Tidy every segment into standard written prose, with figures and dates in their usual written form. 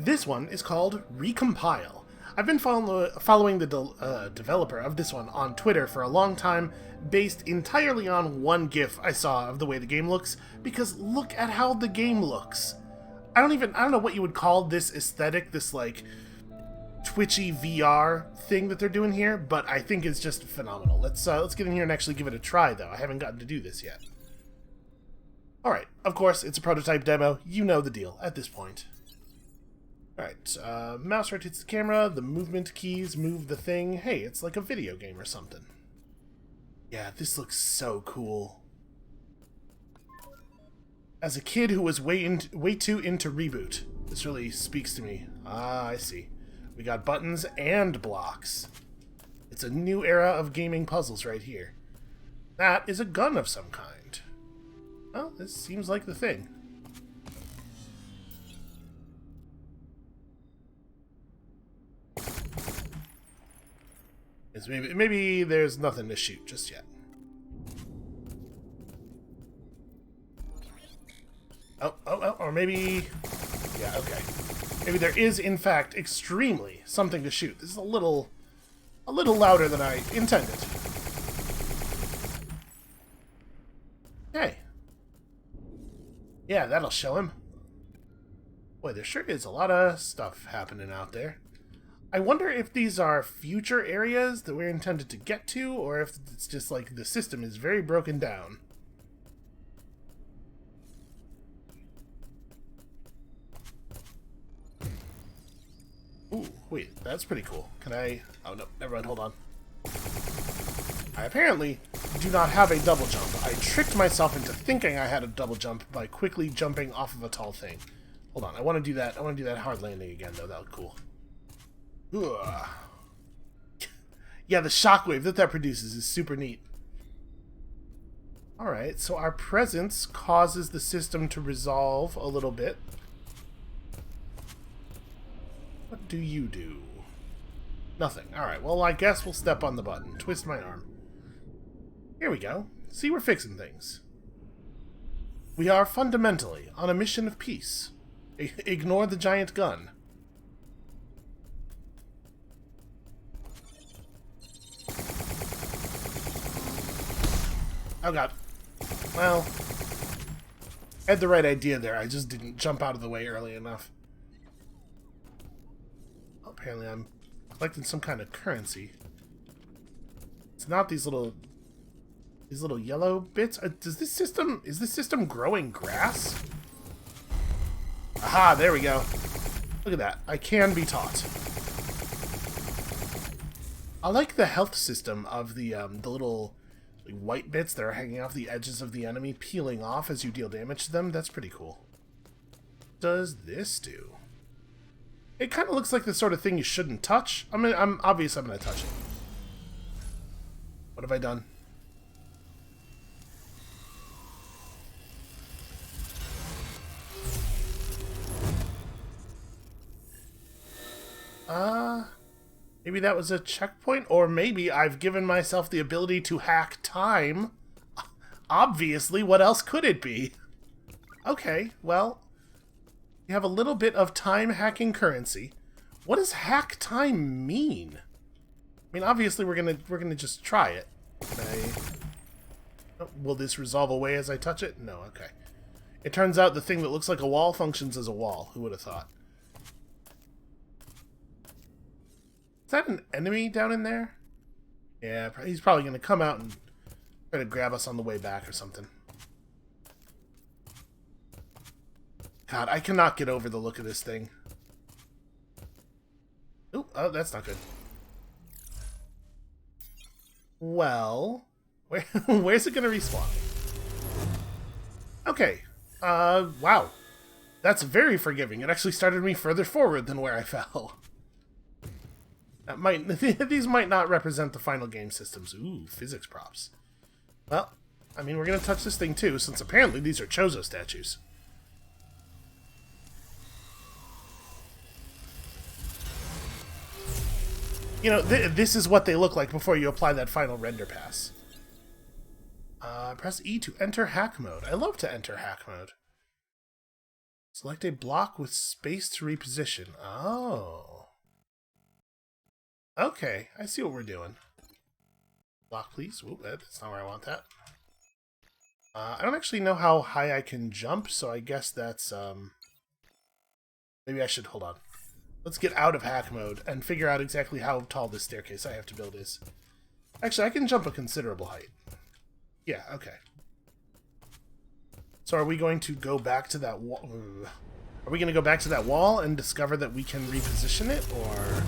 This one is called Recompile. I've been following the developer of this one on Twitter for a long time, based entirely on one GIF I saw of the way the game looks, because look at how the game looks. I don't know what you would call this aesthetic, this like twitchy VR thing that they're doing here, but I think it's just phenomenal. Let's get in here and actually give it a try, though. I haven't gotten to do this yet. Alright, of course, it's a prototype demo. You know the deal at this point. Alright, mouse rotates the camera, the movement keys move the thing. Hey, it's like a video game or something. Yeah, this looks so cool. As a kid who was way too into Reboot, this really speaks to me. Ah, I see. We got buttons and blocks. It's a new era of gaming puzzles right here. That is a gun of some kind. Well, this seems like the thing. Maybe there's nothing to shoot just yet. Oh, or maybe... Yeah, okay. Maybe there is, in fact, extremely something to shoot. This is a little louder than I intended. Hey. Yeah, that'll show him. Boy, there sure is a lot of stuff happening out there. I wonder if these are future areas that we're intended to get to, or if it's just like the system is very broken down. Ooh, wait, that's pretty cool. Can I... Oh, no, never mind, hold on. I apparently do not have a double jump. I tricked myself into thinking I had a double jump by quickly jumping off of a tall thing. Hold on, I want to do that. I want to do that hard landing again, though. That looked cool. Ugh. Yeah, the shockwave that produces is super neat. Alright, so our presence causes the system to resolve a little bit. What do you do? Nothing. Alright, well, I guess we'll step on the button. Twist my arm. Here we go. See, we're fixing things. We are fundamentally on a mission of peace. Ignore the giant gun. Oh god. Well, I had the right idea there. I just didn't jump out of the way early enough. Oh, apparently I'm collecting some kind of currency. It's not these little yellow bits. Is this system growing grass? Aha, there we go. Look at that. I can be taught. I like the health system of the little white bits that are hanging off the edges of the enemy peeling off as you deal damage to them. That's pretty cool. What does this do? It kind of looks like the sort of thing you shouldn't touch. I'm obviously I'm gonna touch it. What have I done? Maybe that was a checkpoint, or maybe I've given myself the ability to hack time. Obviously, what else could it be? Okay, well, you have a little bit of time hacking currency. What does hack time mean? I mean, obviously we're gonna just try it. Will this resolve away as I touch it? No, okay. It turns out the thing that looks like a wall functions as a wall. Who would have thought? Is that an enemy down in there? Yeah, he's probably going to come out and try to grab us on the way back or something. God, I cannot get over the look of this thing. Ooh, oh, that's not good. Well, where's it going to respawn? Okay. Wow. That's very forgiving. It actually started me further forward than where I fell. These might not represent the final game systems. Ooh, physics props. Well, I mean, we're going to touch this thing too, since apparently these are Chozo statues. You know, this is what they look like before you apply that final render pass. Press E to enter hack mode. I love to enter hack mode. Select a block with space to reposition. Oh. Okay, I see what we're doing. Block, please. Ooh, that's not where I want that. I don't actually know how high I can jump, so I guess that's, maybe I should, hold on. Let's get out of hack mode and figure out exactly how tall this staircase I have to build is. Actually, I can jump a considerable height. Yeah, okay. So are we going to go back to that wall? Are we going to go back to that wall and discover that we can reposition it, or...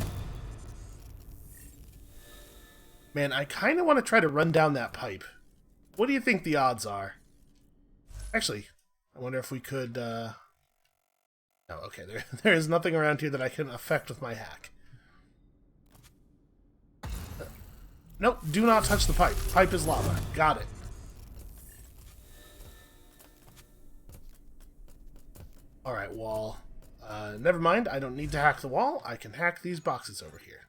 Man, I kind of want to try to run down that pipe. What do you think the odds are? Actually, I wonder if we could, No, okay, there is nothing around here that I can affect with my hack. Nope, do not touch the pipe. Pipe is lava. Got it. Alright, wall. Never mind, I don't need to hack the wall. I can hack these boxes over here.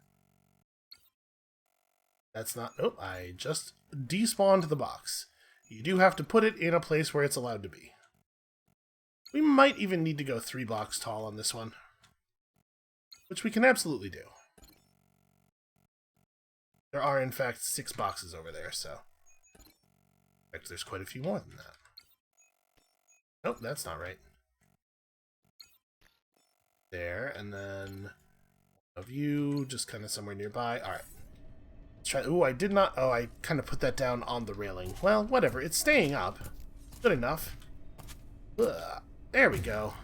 That's not... Nope, I just despawned the box. You do have to put it in a place where it's allowed to be. We might even need to go 3 blocks tall on this one. Which we can absolutely do. There are, in fact, 6 boxes over there, so... In fact, there's quite a few more than that. Nope, that's not right. There, and then... One of you, just kind of somewhere nearby. Alright. Let's try... Ooh, I did not... Oh, I kind of put that down on the railing. Well, whatever. It's staying up. Good enough. Ugh. There we go.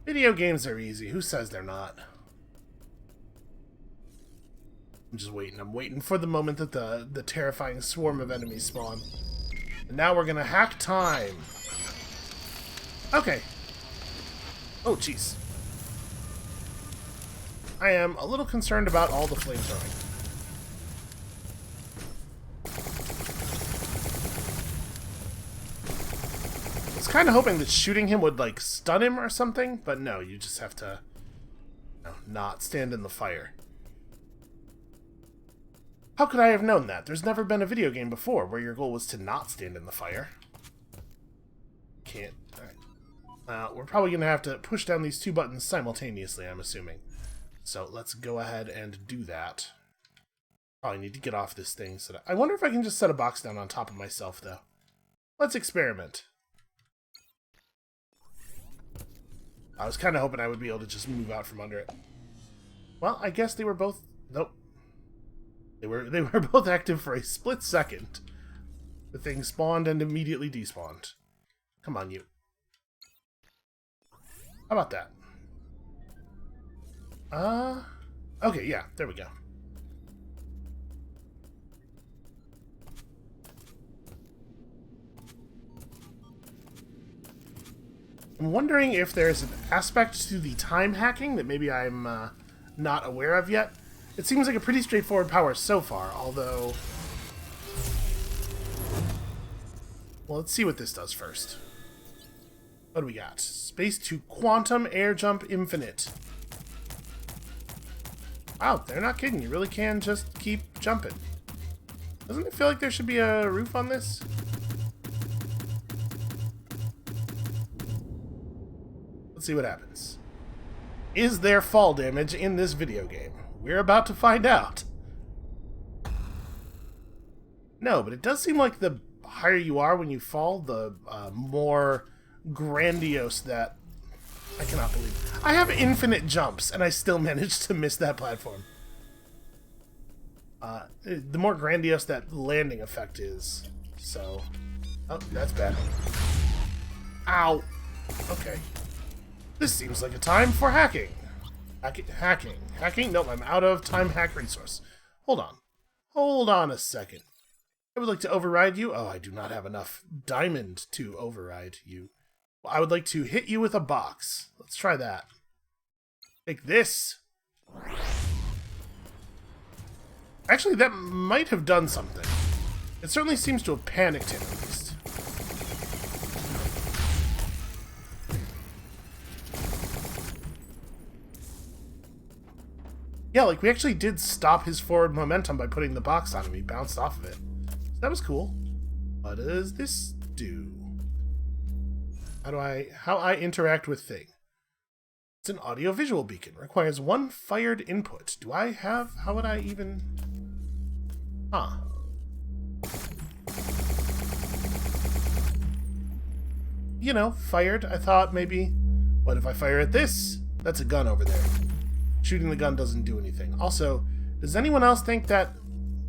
Video games are easy. Who says they're not? I'm just waiting. I'm waiting for the moment that the terrifying swarm of enemies spawn. And now we're gonna hack time. Okay. Oh, jeez. I am a little concerned about all the flame throwing. I was kind of hoping that shooting him would, like, stun him or something, but no, you just have to, you know, not stand in the fire. How could I have known that? There's never been a video game before where your goal was to not stand in the fire. Can't. Alright. We're probably going to have to push down these 2 buttons simultaneously, I'm assuming. So let's go ahead and do that. Probably need to get off this thing. So that... I wonder if I can just set a box down on top of myself, though. Let's experiment. I was kind of hoping I would be able to just move out from under it. Well, I guess they were both... Nope. They were both active for a split second. The thing spawned and immediately despawned. Come on, you. How about that? Okay, yeah, there we go. I'm wondering if there's an aspect to the time hacking that maybe I'm not aware of yet. It seems like a pretty straightforward power so far, although... Well, let's see what this does first. What do we got? Space to quantum air jump infinite. Wow, they're not kidding. You really can just keep jumping. Doesn't it feel like there should be a roof on this? Let's see what happens. Is there fall damage in this video game? We're about to find out. No, but it does seem like the higher you are when you fall, the more grandiose that... I cannot believe it. I have infinite jumps, and I still managed to miss that platform. The more grandiose that landing effect is. So... Oh, that's bad. Ow! Okay. This seems like a time for hacking. Hacking? Nope, I'm out of time hack resource. Hold on. Hold on a second. I would like to override you. Oh, I do not have enough diamond to override you. Well, I would like to hit you with a box. Let's try that. Take this. Actually, that might have done something. It certainly seems to have panicked him, at least. Yeah, like, we actually did stop his forward momentum by putting the box on him. He bounced off of it. So that was cool. What does this do? How I interact with thing. It's an audio-visual beacon. Requires one fired input. Do I have... How would I even... Huh. You know, fired. I thought maybe... What if I fire at this? That's a gun over there. Shooting the gun doesn't do anything. Also, does anyone else think that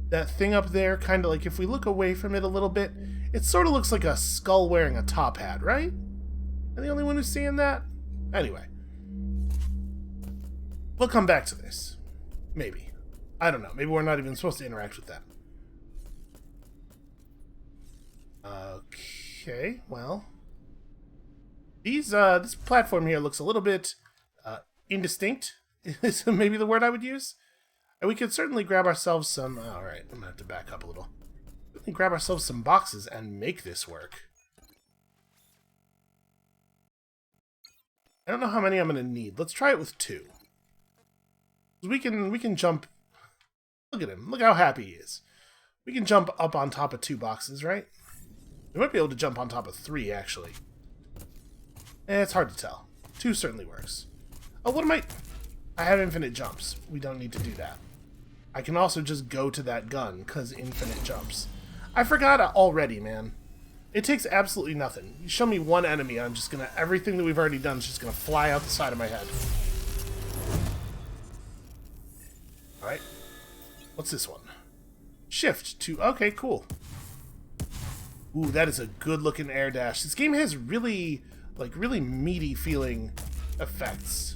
that thing up there, kind of like if we look away from it a little bit, it sort of looks like a skull wearing a top hat, right? Am I the only one who's seeing that? Anyway. We'll come back to this. Maybe. I don't know. Maybe we're not even supposed to interact with that. Okay, well. This platform here looks a little bit indistinct, is maybe the word I would use. And we could certainly grab ourselves some... Alright, I'm going to have to back up a little. We can grab ourselves some boxes and make this work. I don't know how many I'm going to need. Let's try it with 2. We can jump... Look at him. Look how happy he is. We can jump up on top of 2 boxes, right? We might be able to jump on top of 3, actually. It's hard to tell. 2 certainly works. Oh, what am I... I have infinite jumps. We don't need to do that. I can also just go to that gun, because infinite jumps. I forgot already, man. It takes absolutely nothing. You show me one enemy, I'm just gonna... Everything that we've already done is just gonna fly out the side of my head. Alright. What's this one? Shift to... Okay, cool. Ooh, that is a good-looking air dash. This game has really, like, really meaty feeling effects.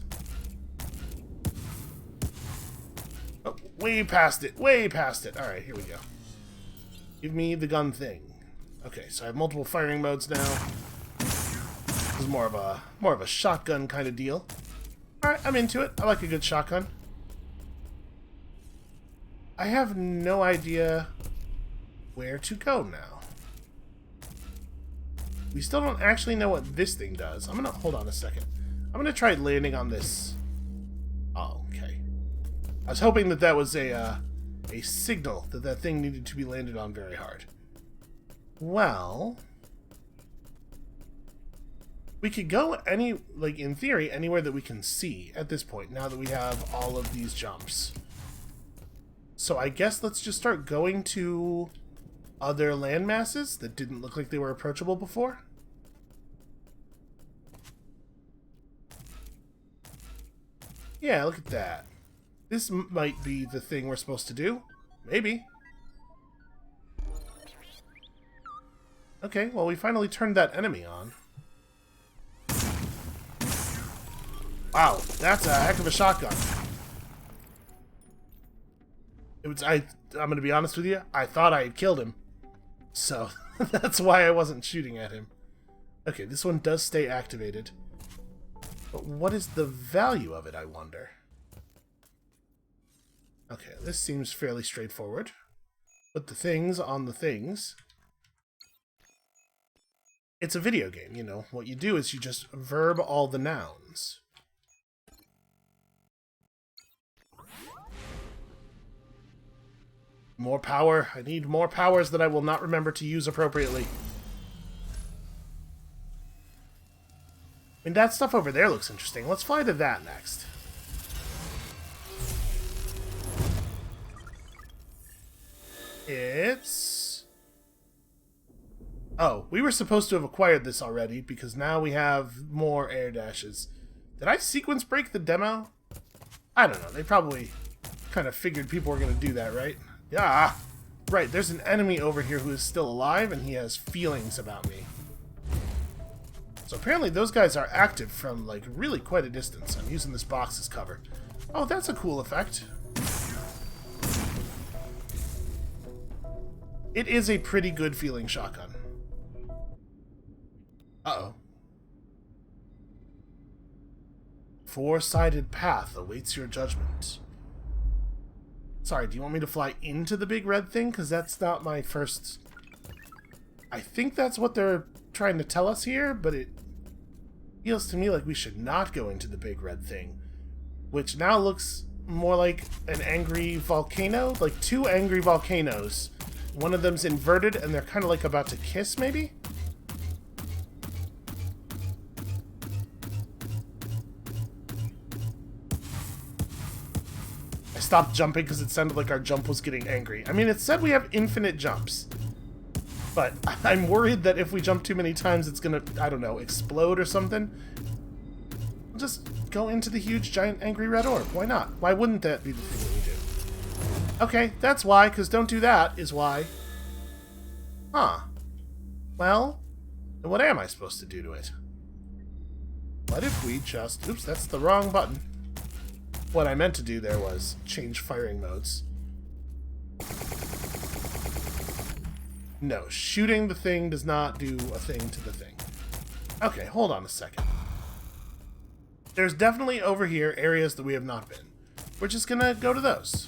Oh, way past it. Way past it. Alright, here we go. Give me the gun thing. Okay, so I have multiple firing modes now. This is more of a shotgun kind of deal. Alright, I'm into it. I like a good shotgun. I have no idea where to go now. We still don't actually know what this thing does. I'm gonna... Hold on a second. I'm gonna try landing on this... Oh, okay. I was hoping that that was a signal that that thing needed to be landed on very hard. Well... We could go any... Like, in theory, anywhere that we can see at this point, now that we have all of these jumps. So I guess let's just start going to other landmasses that didn't look like they were approachable before. Yeah, look at that. This might be the thing we're supposed to do. Maybe. Okay, well, we finally turned that enemy on. Wow, that's a heck of a shotgun. I'm gonna be honest with you, I thought I had killed him. So, that's why I wasn't shooting at him. Okay, this one does stay activated. But what is the value of it, I wonder? Okay, this seems fairly straightforward. Put the things on the things. It's a video game, you know. What you do is you just verb all the nouns. More power. I need more powers that I will not remember to use appropriately. I mean, that stuff over there looks interesting. Let's fly to that next. It's... Oh, we were supposed to have acquired this already, because now we have more air dashes. Did I sequence break the demo? I don't know. They probably kind of figured people were going to do that, right? Yeah, right, there's an enemy over here who is still alive, and he has feelings about me. So apparently those guys are active from, like, really quite a distance. I'm using this box as cover. Oh, that's a cool effect. It is a pretty good feeling shotgun. Uh-oh. Four-sided path awaits your judgment. Sorry, do you want me to fly into the big red thing? Because that's not my first... I think that's what they're trying to tell us here, but it feels to me like we should not go into the big red thing. Which now looks more like an angry volcano. Like 2 angry volcanoes. One of them's inverted, and they're kind of like about to kiss, maybe? stopped jumping because it sounded like our jump was getting angry. I mean, it said we have infinite jumps. But I'm worried that if we jump too many times, it's gonna, I don't know, explode or something. We'll just go into the huge, giant, angry red orb. Why not? Why wouldn't that be the thing that we do? Okay, that's why, because don't do that is why. Huh. Well, then what am I supposed to do to it? What if we just... Oops, that's the wrong button. What I meant to do there was change firing modes. No, shooting the thing does not do a thing to the thing. Okay, hold on a second. There's definitely over here areas that we have not been. We're just gonna go to those.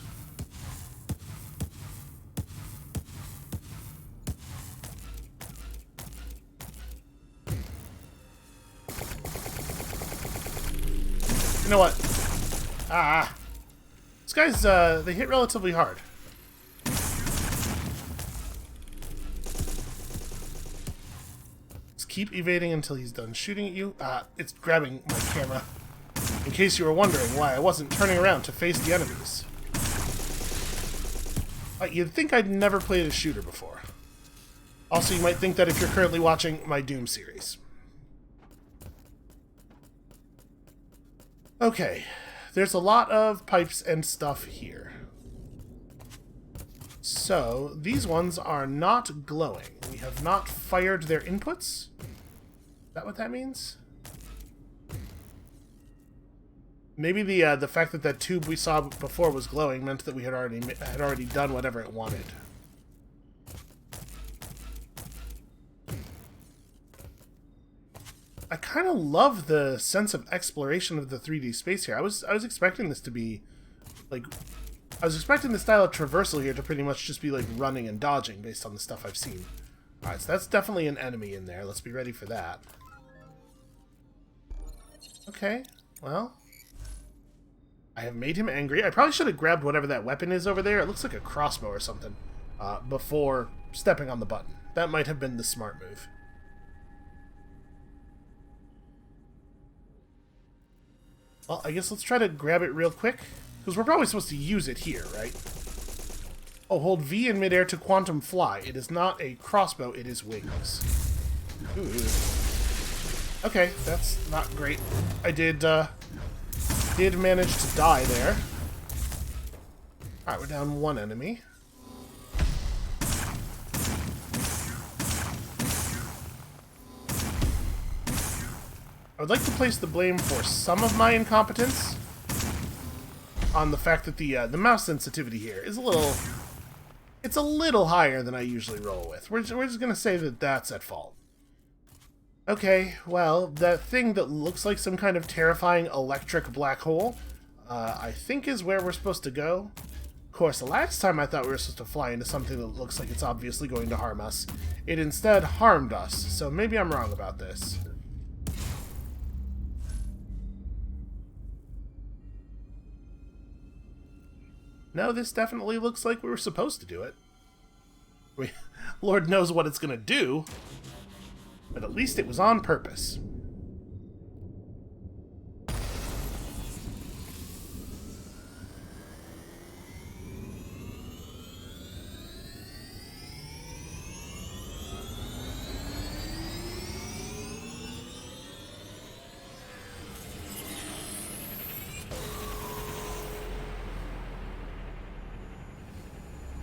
You know what? These guys, they hit relatively hard. Keep evading until he's done shooting at you. It's grabbing my camera. In case you were wondering why I wasn't turning around to face the enemies. You'd think I'd never played a shooter before. Also, you might think that if you're currently watching my Doom series. Okay, there's a lot of pipes and stuff here. So, these ones are not glowing. We have not fired their inputs? Is that what that means? Maybe the fact that that tube we saw before was glowing meant that we had already done whatever it wanted. I kind of love the sense of exploration of the 3D space here. I was expecting this to be like... I was expecting the style of traversal here to pretty much just be like running and dodging based on the stuff I've seen. Alright, so that's definitely an enemy in there. Let's be ready for that. Okay, well. I have made him angry. I probably should have grabbed whatever that weapon is over there. It looks like a crossbow or something. Before stepping on the button. That might have been the smart move. Well, I guess let's try to grab it real quick. Because we're probably supposed to use it here, right? Oh, hold V in midair to quantum fly. It is not a crossbow, it is wings. Ooh. Okay, that's not great. I did manage to die there. Alright, we're down one enemy. I would like to place the blame for some of my incompetence on the fact that the mouse sensitivity here is it's a little higher than I usually roll with. We're just gonna say that that's at fault. Okay, well, that thing that looks like some kind of terrifying electric black hole, I think is where we're supposed to go. Of course, the last time I thought we were supposed to fly into something that looks like it's obviously going to harm us. It instead harmed us, so maybe I'm wrong about this. No, this definitely looks like we were supposed to do it. Lord knows what it's gonna do, but at least it was on purpose.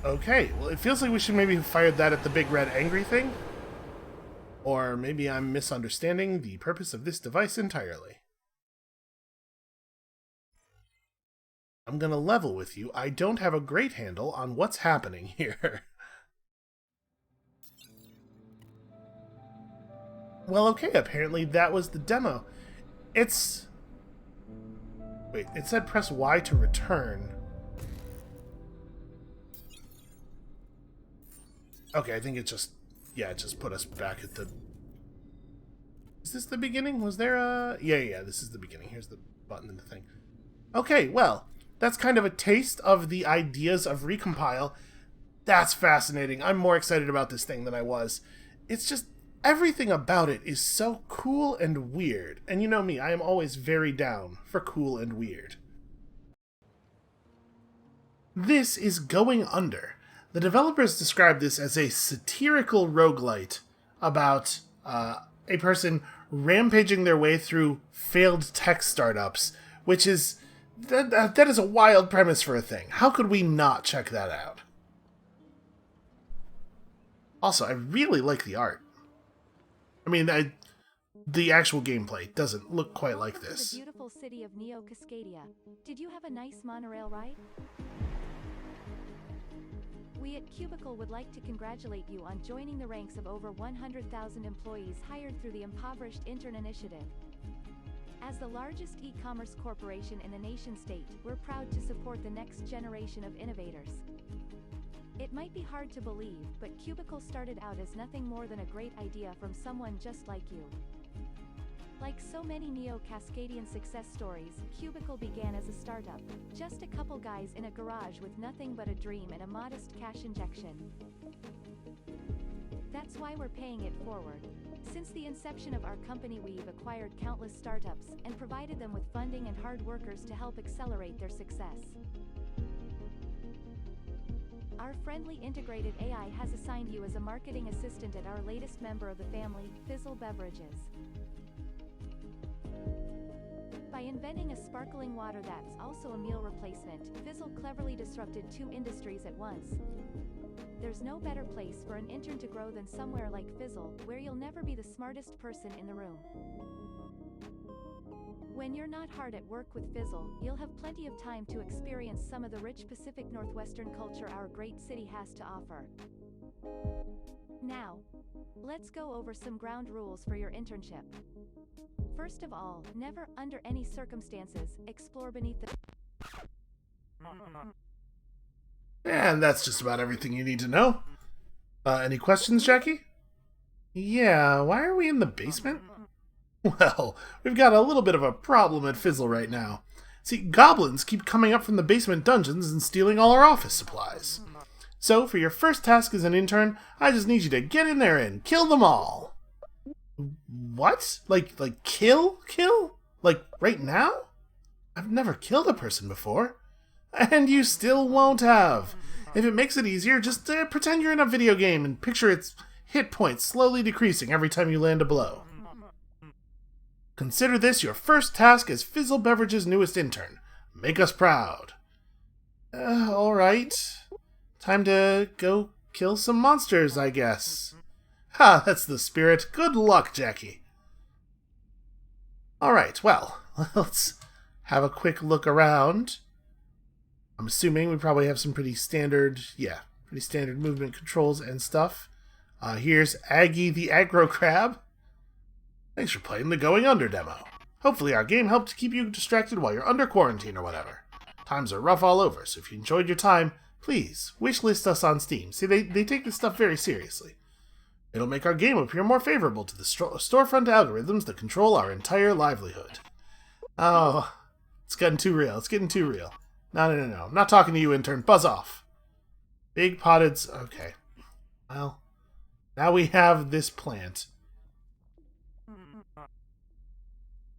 Okay, well, it feels like we should maybe have fired that at the big red angry thing. Or maybe I'm misunderstanding the purpose of this device entirely. I'm gonna level with you. I don't have a great handle on what's happening here. Well, okay, apparently that was the demo. It's... Wait, it said press Y to return. Okay, I think it just... Yeah, it just put us back at the... Is this the beginning? Was there a... Yeah, this is the beginning. Here's the button and the thing. Okay, well, that's kind of a taste of the ideas of Recompile. That's fascinating. I'm more excited about this thing than I was. It's just... Everything about it is so cool and weird. And you know me, I am always very down for cool and weird. This is Going Under. The developers described this as a satirical roguelite about a person rampaging their way through failed tech startups, which is... that is a wild premise for a thing. How could we not check that out? Also, I really like the art. I mean, the actual gameplay doesn't look quite like this. The beautiful city of Neo Cascadia. Did you have a nice monorail ride? We at Cubicle would like to congratulate you on joining the ranks of over 100,000 employees hired through the Impoverished Intern Initiative. As the largest e-commerce corporation in the nation-state, we're proud to support the next generation of innovators. It might be hard to believe, but Cubicle started out as nothing more than a great idea from someone just like you. Like so many Neo-Cascadian success stories, Cubicle began as a startup. Just a couple guys in a garage with nothing but a dream and a modest cash injection. That's why we're paying it forward. Since the inception of our company, we've acquired countless startups and provided them with funding and hard workers to help accelerate their success. Our friendly integrated AI has assigned you as a marketing assistant at our latest member of the family, Fizzle Beverages. By inventing a sparkling water that's also a meal replacement, Fizzle cleverly disrupted two industries at once. There's no better place for an intern to grow than somewhere like Fizzle, where you'll never be the smartest person in the room. When you're not hard at work with Fizzle, you'll have plenty of time to experience some of the rich Pacific Northwestern culture our great city has to offer. Now, let's go over some ground rules for your internship. First of all, never, under any circumstances, explore beneath the... And that's just about everything you need to know. Any questions, Jackie? Yeah, why are we in the basement? Well, we've got a little bit of a problem at Fizzle right now. See, goblins keep coming up from the basement dungeons and stealing all our office supplies. So, for your first task as an intern, I just need you to get in there and kill them all. What? Like kill? Kill? Like, right now? I've never killed a person before. And you still won't have. If it makes it easier, just pretend you're in a video game and picture its hit points slowly decreasing every time you land a blow. Consider this your first task as Fizzle Beverage's newest intern. Make us proud. Alright. Time to go kill some monsters, I guess. Ha, that's the spirit. Good luck, Jackie. Alright, well, let's have a quick look around. I'm assuming we probably have some pretty standard movement controls and stuff. Here's Aggie the Aggro Crab. Thanks for playing the Going Under demo. Hopefully our game helped to keep you distracted while you're under quarantine or whatever. Times are rough all over, so if you enjoyed your time, please wishlist us on Steam. See, they take this stuff very seriously. It'll make our game appear more favorable to the storefront algorithms that control our entire livelihood. Oh, it's getting too real. It's getting too real. No. I'm not talking to you, intern. Buzz off. Big potted... Okay. Well, now we have this plant.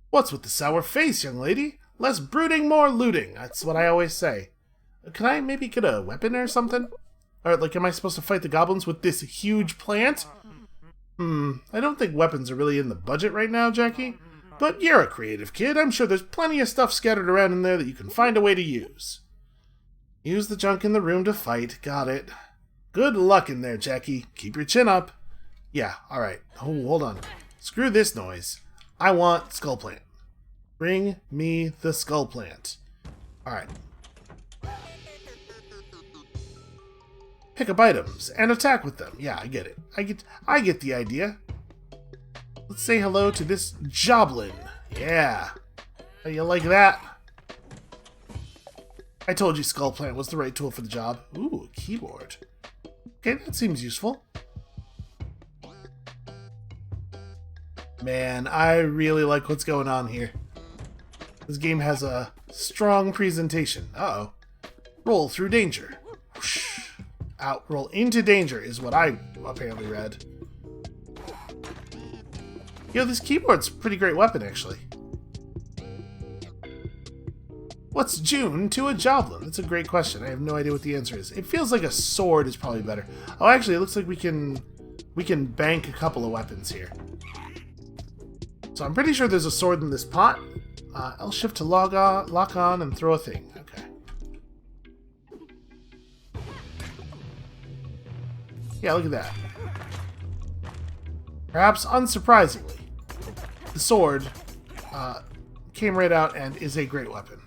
What's with the sour face, young lady? Less brooding, more looting. That's what I always say. Can I maybe get a weapon or something? Or, like, am I supposed to fight the goblins with this huge plant? I don't think weapons are really in the budget right now, Jackie. But you're a creative kid. I'm sure there's plenty of stuff scattered around in there that you can find a way to use. Use the junk in the room to fight. Got it. Good luck in there, Jackie. Keep your chin up. Yeah, alright. Oh, hold on. Screw this noise. I want skull plant. Bring me the skull plant. Alright. Pick up items and attack with them. Yeah, I get it. I get the idea. Let's say hello to this Joblin. Yeah. How you like that? I told you skull plant was the right tool for the job. Ooh, a keyboard. Okay, that seems useful. Man, I really like what's going on here. This game has a strong presentation. Uh-oh. Roll through danger. Whoosh. Out, roll into danger is what I apparently read. Yo, this keyboard's a pretty great weapon, actually. What's June to a Joblin? That's a great question. I have no idea what the answer is. It feels like a sword is probably better. Oh, actually, it looks like we can bank a couple of weapons here. So I'm pretty sure there's a sword in this pot. L shift to lock on and throw a thing. Okay. Yeah, look at that. Perhaps unsurprisingly, the sword came right out and is a great weapon.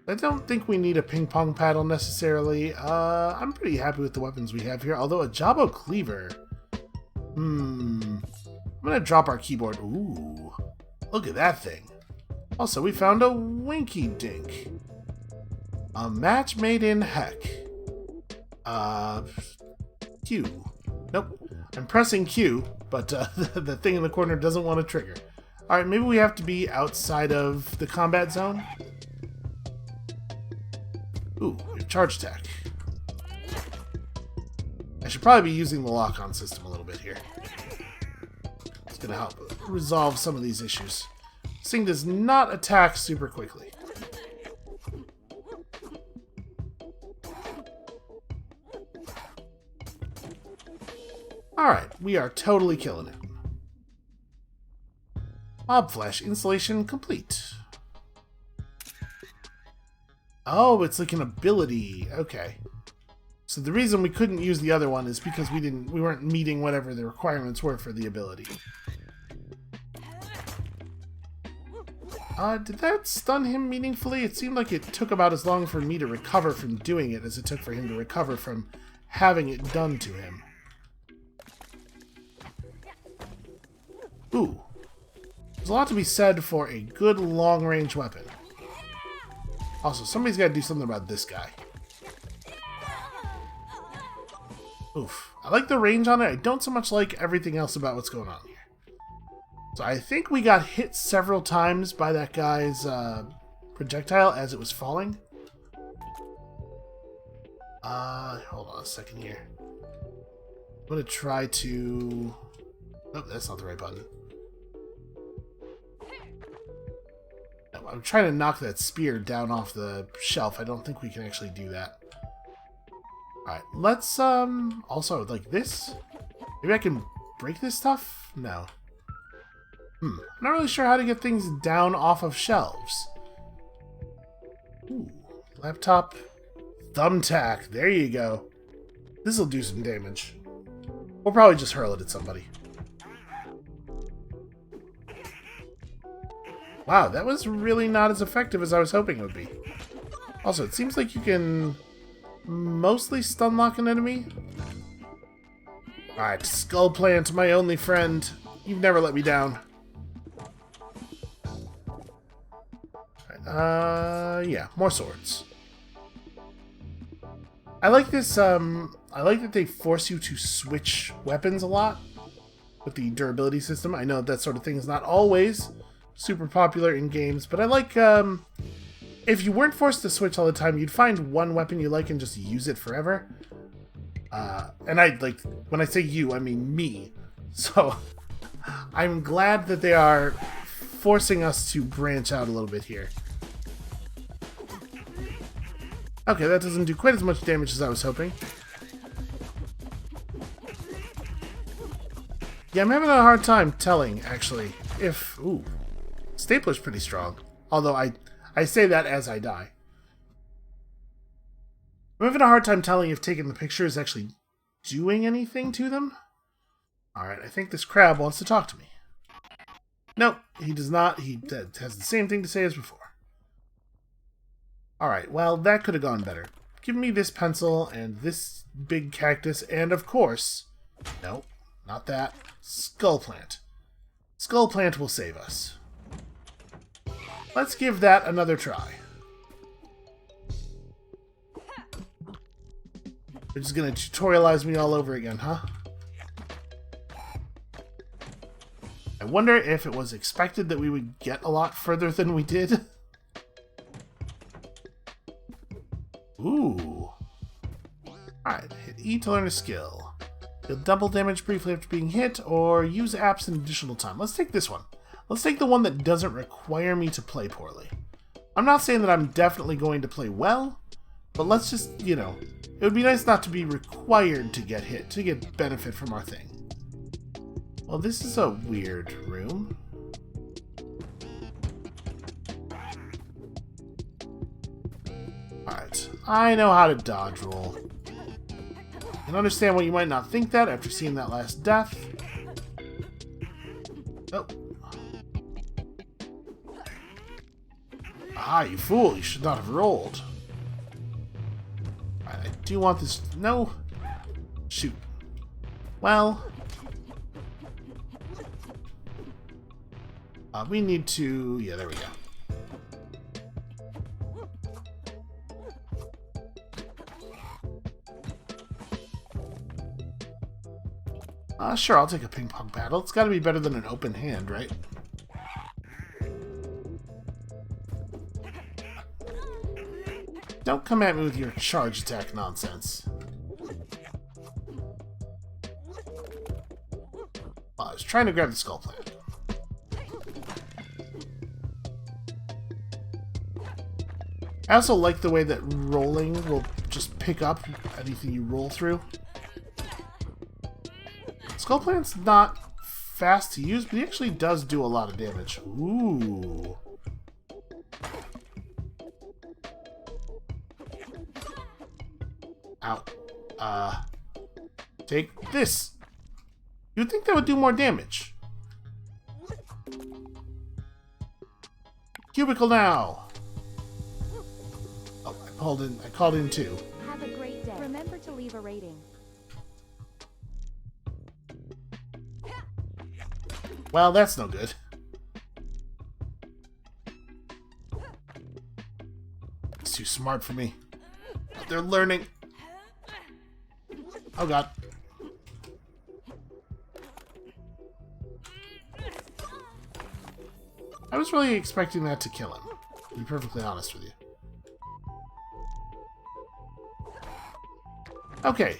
I don't think we need a ping-pong paddle necessarily. I'm pretty happy with the weapons we have here, although a Jabo Cleaver. I'm gonna drop our keyboard. Ooh, look at that thing. Also, we found a Winky Dink. A match made in heck. Q. Nope. I'm pressing Q, but the thing in the corner doesn't want to trigger. Alright, maybe we have to be outside of the combat zone. Ooh, charge attack. I should probably be using the lock-on system a little bit here. It's going to help resolve some of these issues. This thing does not attack super quickly. Alright, we are totally killing it. Mob Flesh installation complete. Oh, it's like an ability. Okay. So the reason we couldn't use the other one is because we weren't meeting whatever the requirements were for the ability. Did that stun him meaningfully? It seemed like it took about as long for me to recover from doing it as it took for him to recover from having it done to him. Ooh. There's a lot to be said for a good long-range weapon. Also, somebody's got to do something about this guy. Oof. I like the range on it. I don't so much like everything else about what's going on here. So I think we got hit several times by that guy's projectile as it was falling. Hold on a second here. I'm going to try to... Oh, that's not the right button. No, I'm trying to knock that spear down off the shelf. I don't think we can actually do that. Alright, let's, also, like this? Maybe I can break this stuff? No. I'm not really sure how to get things down off of shelves. Ooh, laptop. Thumbtack. There you go. This'll do some damage. We'll probably just hurl it at somebody. Wow, that was really not as effective as I was hoping it would be. Also, it seems like you can mostly stun lock an enemy. Alright, Skull Plant, my only friend. You've never let me down. Yeah, more swords. I like this, I like that they force you to switch weapons a lot with the durability system. I know that sort of thing is not always super popular in games, but I like, if you weren't forced to switch all the time, you'd find one weapon you like and just use it forever. And I, like, when I say you, I mean me. So, I'm glad that they are forcing us to branch out a little bit here. Okay, that doesn't do quite as much damage as I was hoping. Yeah, I'm having a hard time telling, actually, if... Ooh. Stapler's pretty strong. Although I say that as I die. I'm having a hard time telling if taking the picture is actually doing anything to them. Alright, I think this crab wants to talk to me. Nope, he does not. He has the same thing to say as before. Alright, well, that could have gone better. Give me this pencil and this big cactus and, of course... Nope, not that. Skull Plant. Skull Plant will save us. Let's give that another try. They're just going to tutorialize me all over again, huh? I wonder if it was expected that we would get a lot further than we did. Ooh. Alright, hit E to learn a skill. Deal double damage briefly after being hit, or use apps an additional time. Let's take this one. Let's take the one that doesn't require me to play poorly. I'm not saying that I'm definitely going to play well, but let's just, you know, it would be nice not to be required to get hit, to get benefit from our thing. Well, this is a weird room. Alright, I know how to dodge roll. I can understand why you might not think that after seeing that last death. Oh. Ah, you fool, you should not have rolled. Alright, I do want this... No! Shoot. Well... we need to... Yeah, there we go. Sure, I'll take a ping pong paddle. It's gotta be better than an open hand, right? Don't come at me with your charge attack nonsense. I was trying to grab the skull plant. I also like the way that rolling will just pick up anything you roll through. Skull Plant's not fast to use, but he actually does do a lot of damage. Ooh. Ow. Take this. You'd think that would do more damage. Cubicle now. Oh, I called in too. Have a great day. Remember to leave a rating. Well, that's no good. It's too smart for me. They're learning. Oh god. I was really expecting that to kill him, to be perfectly honest with you. Okay.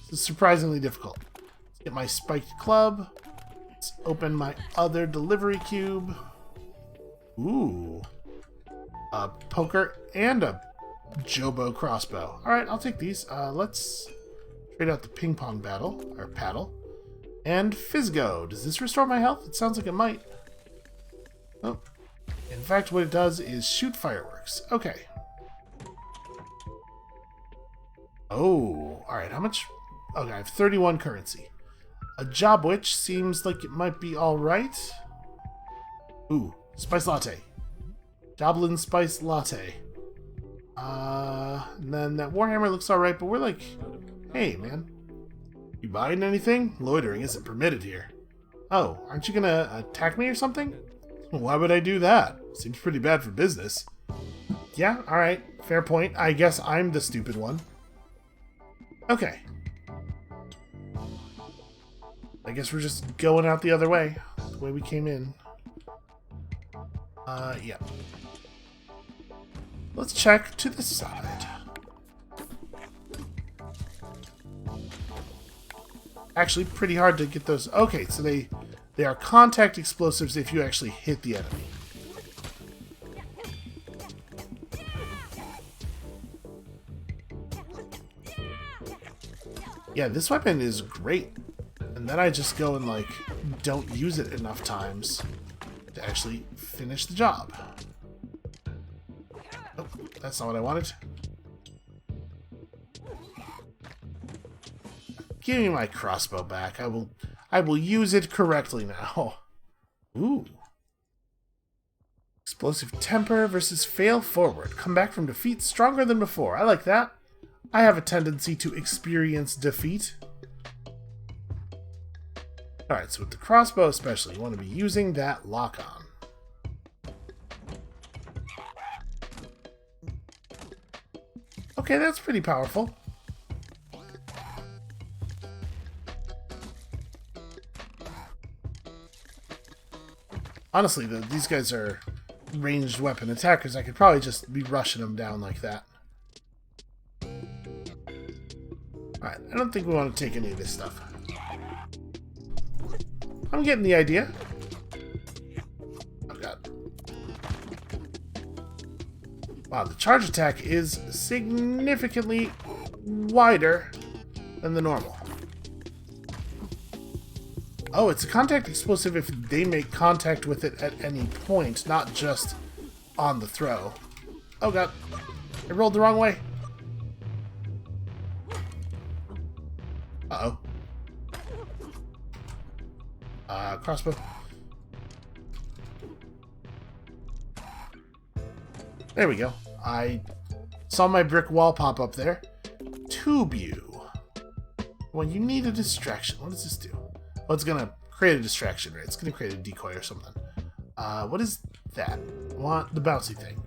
This is surprisingly difficult. Let's get my spiked club. Let's open my other delivery cube. Ooh. A poker and a Jobo crossbow. Alright, I'll take these. Let's trade out the ping pong paddle. And Fizgo. Does this restore my health? It sounds like it might. Oh. In fact, what it does is shoot fireworks. Okay. Oh. Alright, how much? Okay, I have 31 currency. A job witch seems like it might be alright. Ooh, spice latte. Joblin spice latte. And then that Warhammer looks alright, but we're like, hey, man. You buying anything? Loitering isn't permitted here. Oh, aren't you gonna attack me or something? Why would I do that? Seems pretty bad for business. Yeah, alright. Fair point. I guess I'm the stupid one. Okay. I guess we're just going out the other way. The way we came in. Yeah. Let's check to the side. Actually, pretty hard to get those. Okay, so they are contact explosives if you actually hit the enemy. Yeah, this weapon is great. And then I just go and, like, don't use it enough times to actually finish the job. Oh, that's not what I wanted. Give me my crossbow back. I will use it correctly now. Ooh. Explosive temper versus fail forward. Come back from defeat stronger than before. I like that. I have a tendency to experience defeat. Alright, so with the crossbow especially, you want to be using that lock-on. Okay, that's pretty powerful. Honestly, though, these guys are ranged weapon attackers. I could probably just be rushing them down like that. Alright, I don't think we want to take any of this stuff. I'm getting the idea. Oh god. Wow, the charge attack is significantly wider than the normal. Oh, it's a contact explosive if they make contact with it at any point, not just on the throw. Oh god, I rolled the wrong way. Uh-oh. Crossbow. There we go. I saw my brick wall pop up there. Tube you. Well, you need a distraction. What does this do? Oh, it's gonna create a distraction, right? It's gonna create a decoy or something. What is that? Want the bouncy thing?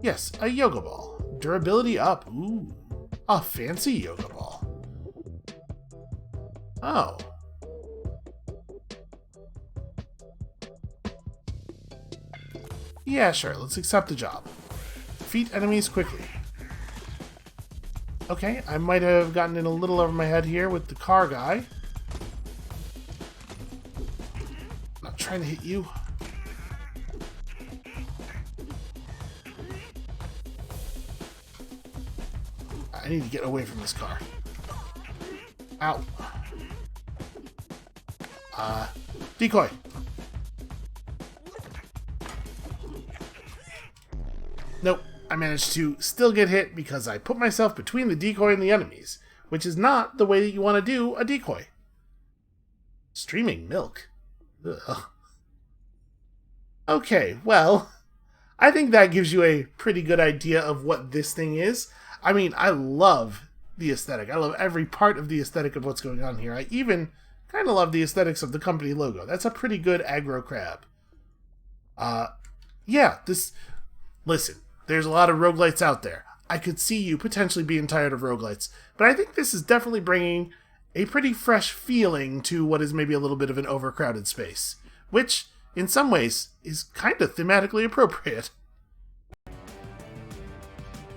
Yes, a yoga ball. Durability up. Ooh, a fancy yoga ball. Oh. Yeah, sure. Let's accept the job. Defeat enemies quickly. Okay, I might have gotten in a little over my head here with the car guy. Not trying to hit you. I need to get away from this car. Ow. Decoy. Nope, I managed to still get hit because I put myself between the decoy and the enemies, which is not the way that you want to do a decoy. Streaming milk. Ugh. Okay, well, I think that gives you a pretty good idea of what this thing is. I mean, I love the aesthetic. I love every part of the aesthetic of what's going on here. I even kind of love the aesthetics of the company logo. That's a pretty good aggro crab. Yeah, this... Listen, there's a lot of roguelites out there. I could see you potentially being tired of roguelites, but I think this is definitely bringing a pretty fresh feeling to what is maybe a little bit of an overcrowded space, which, in some ways, is kind of thematically appropriate.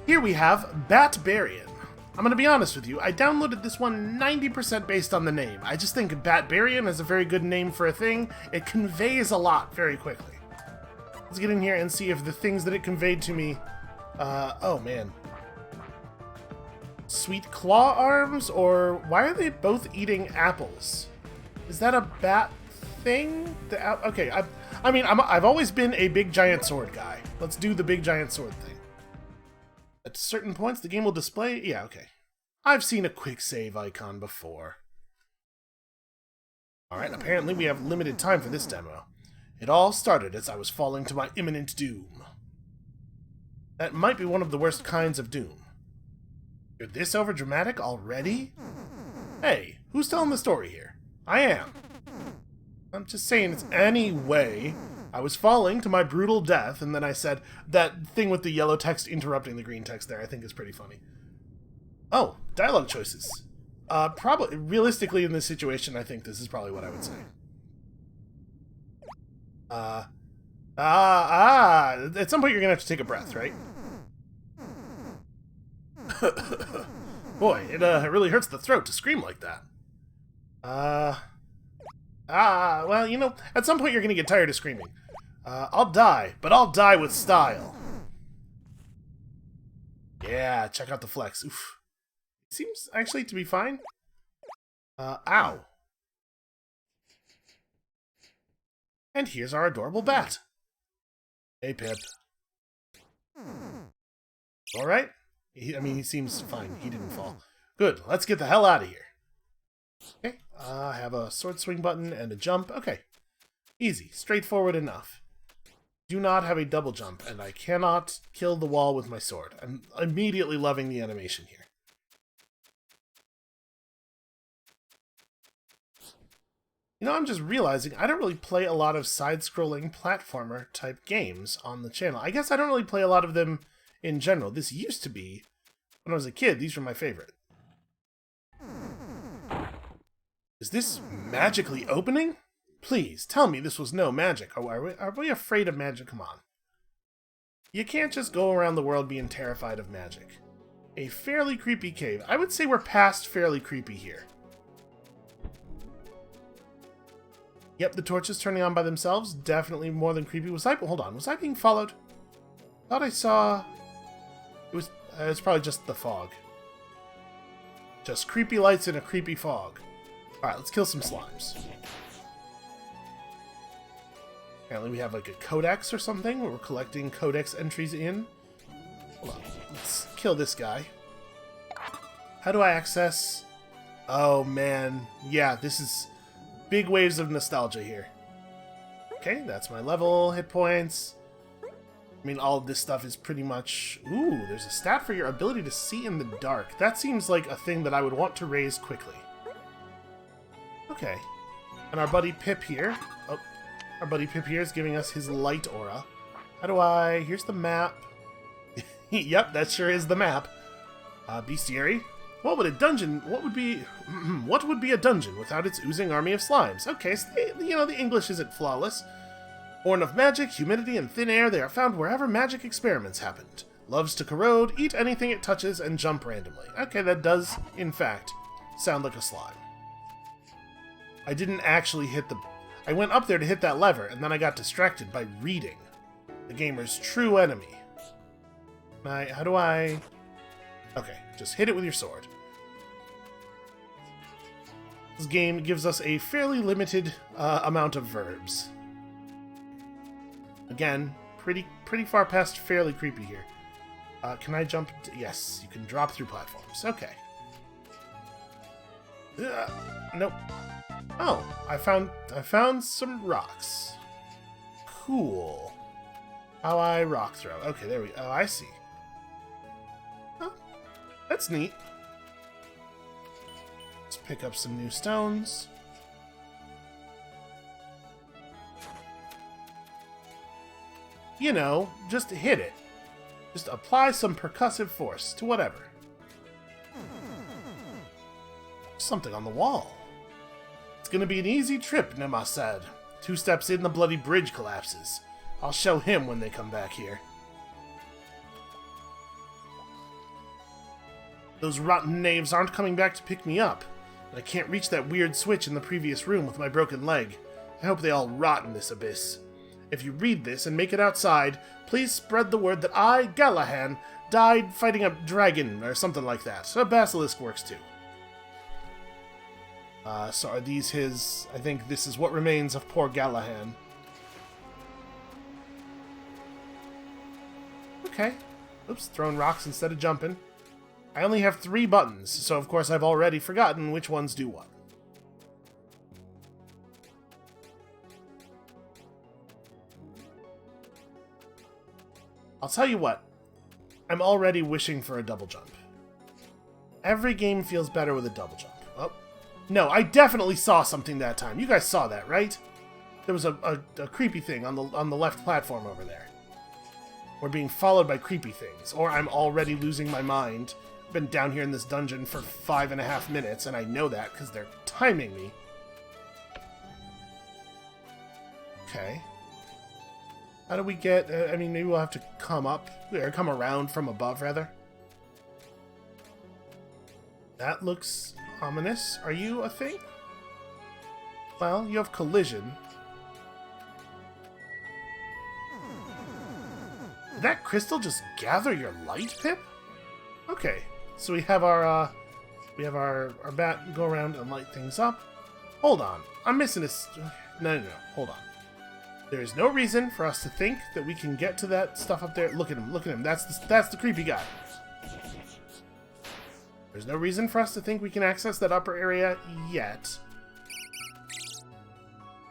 Here we have Batbarian. I'm going to be honest with you, I downloaded this one 90% based on the name. I just think Batbarian is a very good name for a thing. It conveys a lot very quickly. Let's get in here and see if the things that it conveyed to me... oh man. Sweet claw arms, or why are they both eating apples? Is that a bat thing? Okay, I've always been a big giant sword guy. Let's do the big giant sword thing. At certain points, the game will display... Yeah, okay. I've seen a quick save icon before. Alright, apparently we have limited time for this demo. It all started as I was falling to my imminent doom. That might be one of the worst kinds of doom. You're this overdramatic already? Hey, who's telling the story here? I am. I'm just saying it's anyway... I was falling to my brutal death, and then I said, that thing with the yellow text interrupting the green text there, I think is pretty funny. Oh, dialogue choices. Probably, realistically in this situation, I think this is probably what I would say. At some point you're gonna have to take a breath, right? Boy, it really hurts the throat to scream like that. Well, you know, at some point you're gonna get tired of screaming. I'll die, but I'll die with style. Yeah, check out the flex. Oof. Seems actually to be fine. Ow. And here's our adorable bat. Hey, Pip. Alright? He seems fine. He didn't fall. Good, let's get the hell out of here. Okay, I have a sword swing button and a jump. Okay. Easy. Straightforward enough. Do not have a double jump, and I cannot kill the wall with my sword. I'm immediately loving the animation here. You know, I'm just realizing I don't really play a lot of side-scrolling platformer type games on the channel. I guess I don't really play a lot of them in general. This used to be, when I was a kid, these were my favorite. Is this magically opening? Please, tell me this was no magic. Oh, are we afraid of magic? Come on. You can't just go around the world being terrified of magic. A fairly creepy cave. I would say we're past fairly creepy here. Yep, the torches turning on by themselves. Definitely more than creepy. Hold on, was I being followed? Thought I saw... It's probably just the fog. Just creepy lights in a creepy fog. Alright, let's kill some slimes. Apparently we have like a codex or something where we're collecting codex entries in. Hold on. Let's kill this guy. How do I access... Oh man. Yeah, this is big waves of nostalgia here. Okay, that's my level, hit points. I mean, all of this stuff is pretty much... Ooh, there's a stat for your ability to see in the dark. That seems like a thing that I would want to raise quickly. Okay. And our buddy Pip here... Oh, our buddy Pip here is giving us his light aura. How do I... Here's the map. Yep, that sure is the map. Bestiary. What would a dungeon... What would be... what would be a dungeon without its oozing army of slimes? Okay, so the English isn't flawless. Born of magic, humidity, and thin air, they are found wherever magic experiments happened. Loves to corrode, eat anything it touches, and jump randomly. Okay, that does, in fact, sound like a slime. I didn't actually hit the... I went up there to hit that lever, and then I got distracted by reading. The gamer's true enemy. How do I... Okay, just hit it with your sword. This game gives us a fairly limited amount of verbs. Again, pretty far past fairly creepy here. Can I jump? Yes, you can drop through platforms. Okay. Nope. Oh, I found some rocks. Cool. How I rock throw? Okay, there we go. Oh, I see. Oh, that's neat. Let's pick up some new stones. You know, just hit it. Just apply some percussive force to whatever. Something on the wall. It's gonna be an easy trip, Nema said. 2 steps in, the bloody bridge collapses. I'll show him when they come back here. Those rotten knaves aren't coming back to pick me up. And I can't reach that weird switch in the previous room with my broken leg. I hope they all rot in this abyss. If you read this and make it outside, please spread the word that I, Gallahan, died fighting a dragon, or something like that. A basilisk works too. So are these his... I think this is what remains of poor Gallahan. Okay. Oops, throwing rocks instead of jumping. I only have 3 buttons, so of course I've already forgotten which ones do what. I'll tell you what, I'm already wishing for a double jump. Every game feels better with a double jump. Oh, no, I definitely saw something that time. You guys saw that, right? There was a creepy thing on the left platform over there. We're being followed by creepy things, or I'm already losing my mind. I've been down here in this dungeon for 5.5 minutes, and I know that because they're timing me. Okay. How do we get... I mean, maybe we'll have to come up... or come around from above, rather. That looks ominous. Are you a thing? Well, you have collision. Did that crystal just gather your light, Pip? Okay, so we have our bat go around and light things up. Hold on, I'm missing this... No, hold on. There is no reason for us to think that we can get to that stuff up there. Look at him, that's the creepy guy. There's no reason for us to think we can access that upper area yet.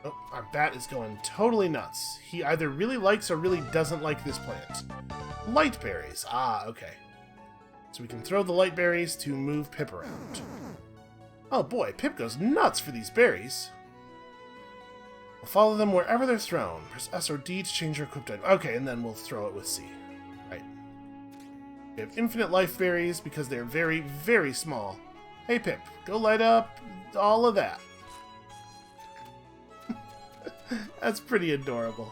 Oh, our bat is going totally nuts. He either really likes or really doesn't like this plant. Light berries. Ah, okay. So we can throw the light berries to move Pip around. Oh boy, Pip goes nuts for these berries. We'll follow them wherever they're thrown. Press S or D to change your equipped item. Okay, and then we'll throw it with C. Right. We have infinite life berries because they're very, very small. Hey Pip, go light up all of that. That's pretty adorable.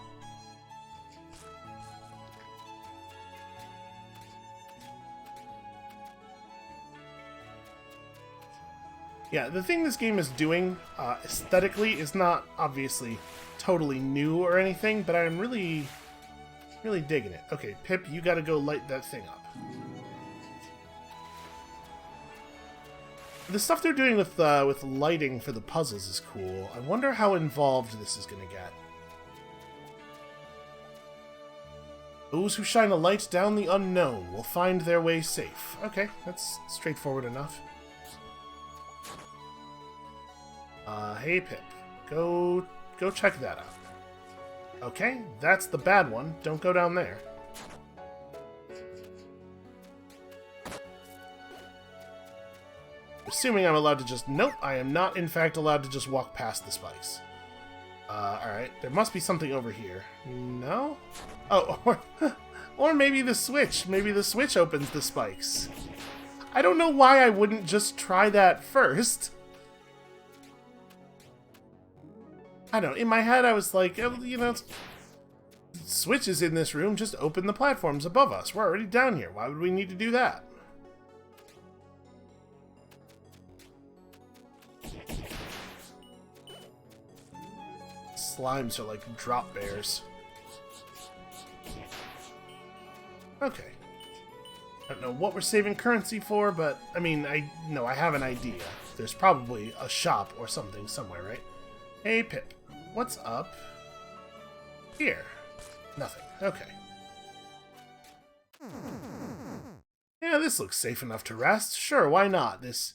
Yeah, the thing this game is doing, aesthetically, is not obviously totally new or anything, but I'm really digging it. Okay, Pip, you gotta go light that thing up. The stuff they're doing with lighting for the puzzles is cool. I wonder how involved this is going to get. Those who shine a light down the unknown will find their way safe. Okay, that's straightforward enough. Hey Pip, go check that out. Okay, that's the bad one. Don't go down there. Assuming I'm allowed to just... Nope, I am not, in fact, allowed to just walk past the spikes. Alright. There must be something over here. No? Oh, or maybe the switch. Maybe the switch opens the spikes. I don't know why I wouldn't just try that first. I don't know. In my head, I was like, you know, switch is in this room. Just open the platforms above us. We're already down here. Why would we need to do that? Slimes are like drop bears. Okay. I don't know what we're saving currency for, but, I mean, I have an idea. There's probably a shop or something somewhere, right? Hey, Pip. What's up here? Nothing. Okay. Yeah, this looks safe enough to rest. Sure, why not? This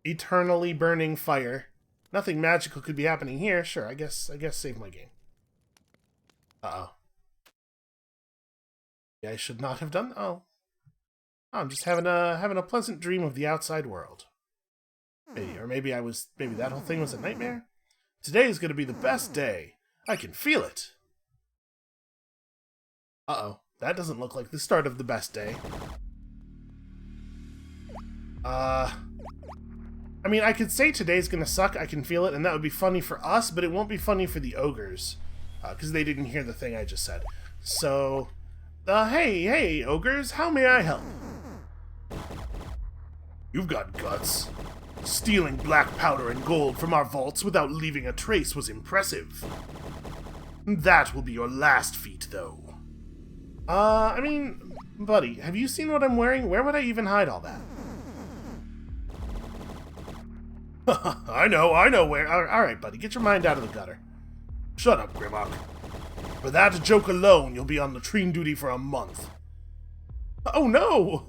eternally burning fire. Nothing magical could be happening here. Sure, I guess save my game. Uh-oh. Yeah, I should not have done... Oh. I'm just having a pleasant dream of the outside world. Maybe that whole thing was a nightmare? Today is going to be the best day. I can feel it. Uh-oh. That doesn't look like the start of the best day. I mean, I could say today's gonna suck, I can feel it, and that would be funny for us, but it won't be funny for the ogres. Because they didn't hear the thing I just said. So, hey, ogres, how may I help? You've got guts. Stealing black powder and gold from our vaults without leaving a trace was impressive. That will be your last feat, though. I mean, buddy, have you seen what I'm wearing? Where would I even hide all that? I know where. Alright, buddy, get your mind out of the gutter. Shut up, Grimlock. For that joke alone, you'll be on latrine duty for a month. Oh no!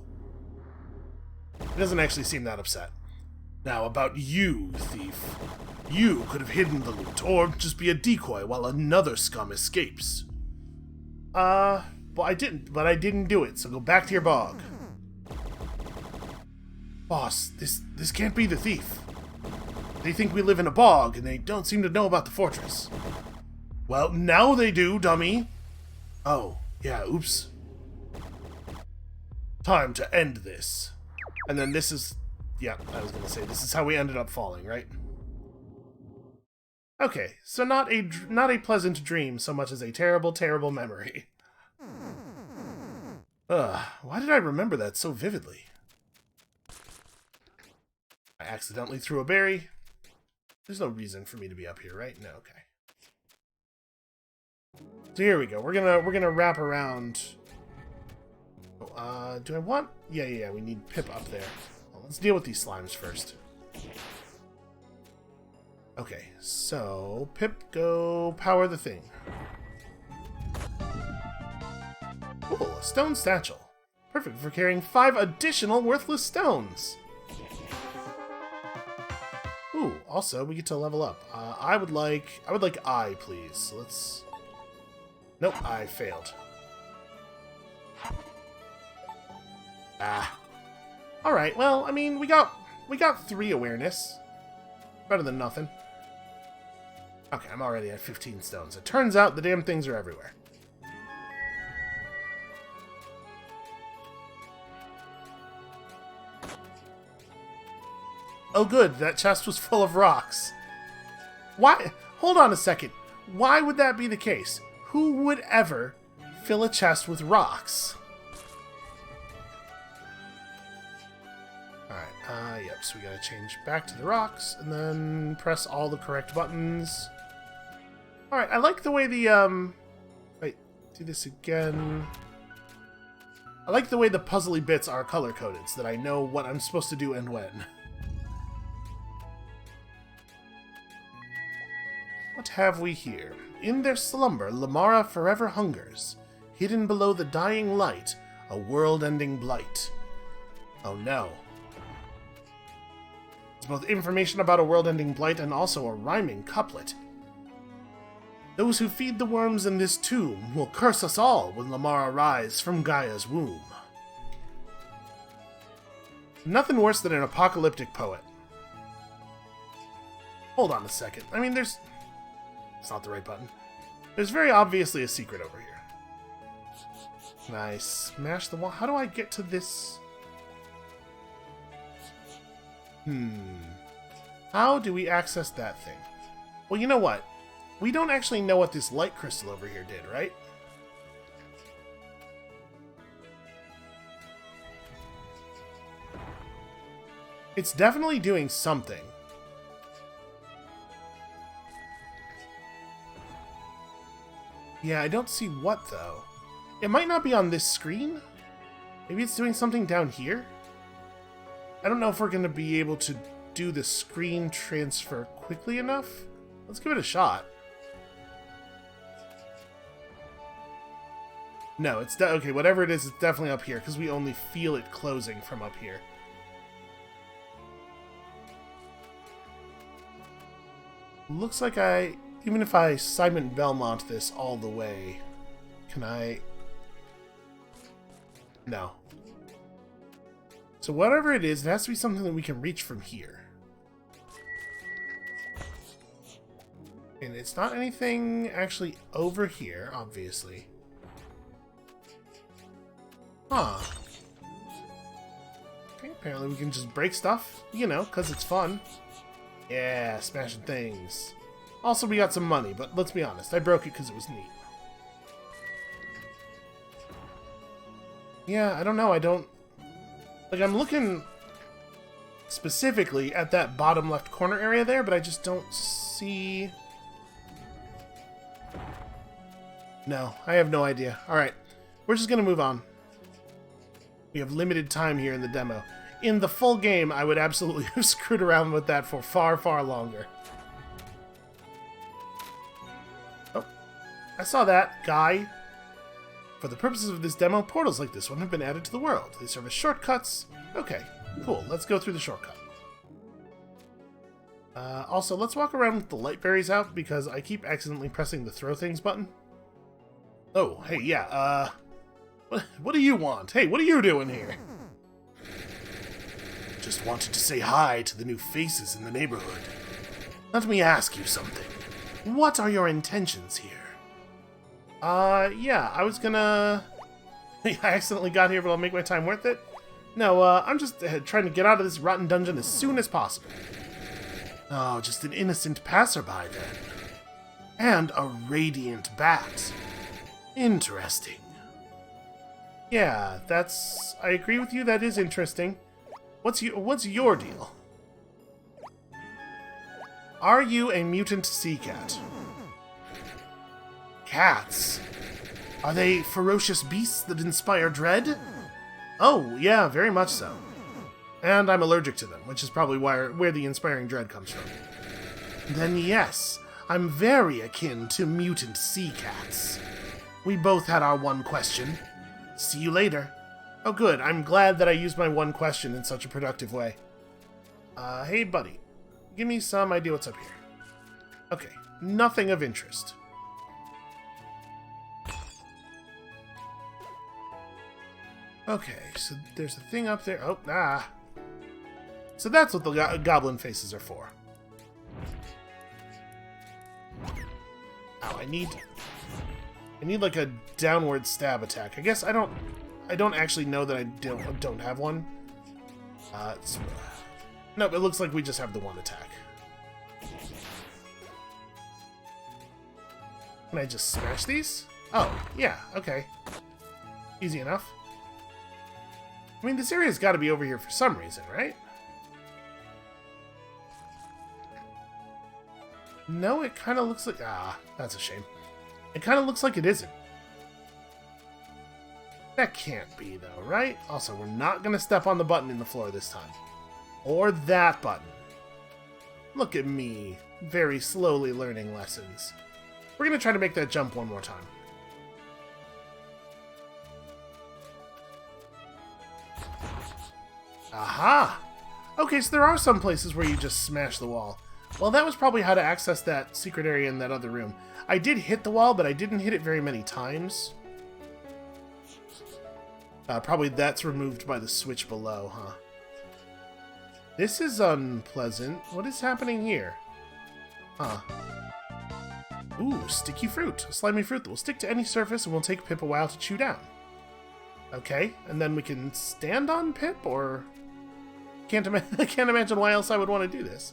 He doesn't actually seem that upset. Now, about you, thief. You could have hidden the loot, or just be a decoy while another scum escapes. Well, I didn't do it, so go back to your bog. Boss, this can't be the thief. They think we live in a bog, and they don't seem to know about the fortress. Well, now they do, dummy. Oh, yeah, oops. Time to end this. And then this is... Yeah, I was gonna say, this is how we ended up falling, right? Okay, so not a pleasant dream so much as a terrible, terrible memory. Why did I remember that so vividly? I accidentally threw a berry. There's no reason for me to be up here, right? No, okay. So here we go. We're gonna wrap around. Oh, do I want? Yeah. We need Pip up there. Well, let's deal with these slimes first. Okay, so Pip, go power the thing. Cool, a stone satchel. Perfect for carrying 5 additional worthless stones. Ooh, also we get to level up. I would like I, please. So let's... Nope, I failed. Alright, well, I mean, we got 3 awareness. Better than nothing. Okay, I'm already at 15 stones. It turns out the damn things are everywhere. Oh good, that chest was full of rocks. Why? Hold on a second. Why would that be the case? Who would ever fill a chest with rocks? Alright, yep, so we gotta change back to the rocks, and then press all the correct buttons. Alright, I like the way the, wait, do this again. I like the way the puzzly bits are color-coded, so that I know what I'm supposed to do and when. What have we here? In their slumber, Lamara forever hungers. Hidden below the dying light, a world-ending blight. Oh no. It's both information about a world-ending blight and also a rhyming couplet. Those who feed the worms in this tomb will curse us all when Lamara rise from Gaia's womb. Nothing worse than an apocalyptic poet. Hold on a second. I mean, there's... It's not the right button. There's very obviously a secret over here. Nice. Smash the wall. How do I get to this? How do we access that thing? Well, you know what? We don't actually know what this light crystal over here did, right? It's definitely doing something. Yeah, I don't see what, though. It might not be on this screen? Maybe it's doing something down here? I don't know if we're going to be able to do the screen transfer quickly enough. Let's give it a shot. No, it's... okay, whatever it is, it's definitely up here, because we only feel it closing from up here. Looks like even if I Simon Belmont this all the way, can I... No. So whatever it is, it has to be something that we can reach from here. And it's not anything actually over here, obviously. Huh. Okay, apparently we can just break stuff, you know, because it's fun. Yeah, smashing things. Also, we got some money, but let's be honest, I broke it because it was neat. Yeah, I don't know, I don't... Like, I'm looking specifically at that bottom left corner area there, but I just don't see... No, I have no idea. Alright, we're just gonna move on. We have limited time here in the demo. In the full game, I would absolutely have screwed around with that for far, far longer. Oh, I saw that, guy. For the purposes of this demo, portals like this one have been added to the world. They serve as shortcuts. Okay, cool. Let's go through the shortcut. Also, let's walk around with the light berries out, because I keep accidentally pressing the throw things button. Oh, hey, yeah, what do you want? Hey, what are you doing here? Just wanted to say hi to the new faces in the neighborhood. Let me ask you something. What are your intentions here? Yeah, I was gonna... I accidentally got here, but I'll make my time worth it. No, I'm just trying to get out of this rotten dungeon as soon as possible. Oh, just an innocent passerby, then. And a radiant bat. Interesting. Yeah, that's... I agree with you, that is interesting. What's your deal? Are you a mutant sea cat? Cats? Are they ferocious beasts that inspire dread? Oh, yeah, very much so. And I'm allergic to them, which is probably where the inspiring dread comes from. Then yes, I'm very akin to mutant sea cats. We both had our one question. See you later. Oh good, I'm glad that I used my one question in such a productive way. Hey buddy, give me some idea what's up here. Okay, nothing of interest. Okay, so there's a thing up there. Oh, ah. So that's what the goblin faces are for. Ow, I need like a downward stab attack. I guess I don't actually know that I don't have one. Nope, it looks like we just have the one attack. Can I just smash these? Oh, yeah, okay. Easy enough. I mean, this area's got to be over here for some reason, right? No, it kind of looks like... Ah, that's a shame. It kind of looks like it isn't. That can't be, though, right? Also, we're not going to step on the button in the floor this time. Or that button. Look at me. very slowly learning lessons. We're going to try to make that jump one more time. Aha! Okay, so there are some places where you just smash the wall. Well, that was probably how to access that secret area in that other room. I did hit the wall, but I didn't hit it very many times. Probably that's removed by the switch below, huh? This is unpleasant. What is happening here? Huh. Ooh, sticky fruit. A slimy fruit that will stick to any surface and will take Pip a while to chew down. Okay, and then we can stand on Pip, or... I can't imagine why else I would want to do this.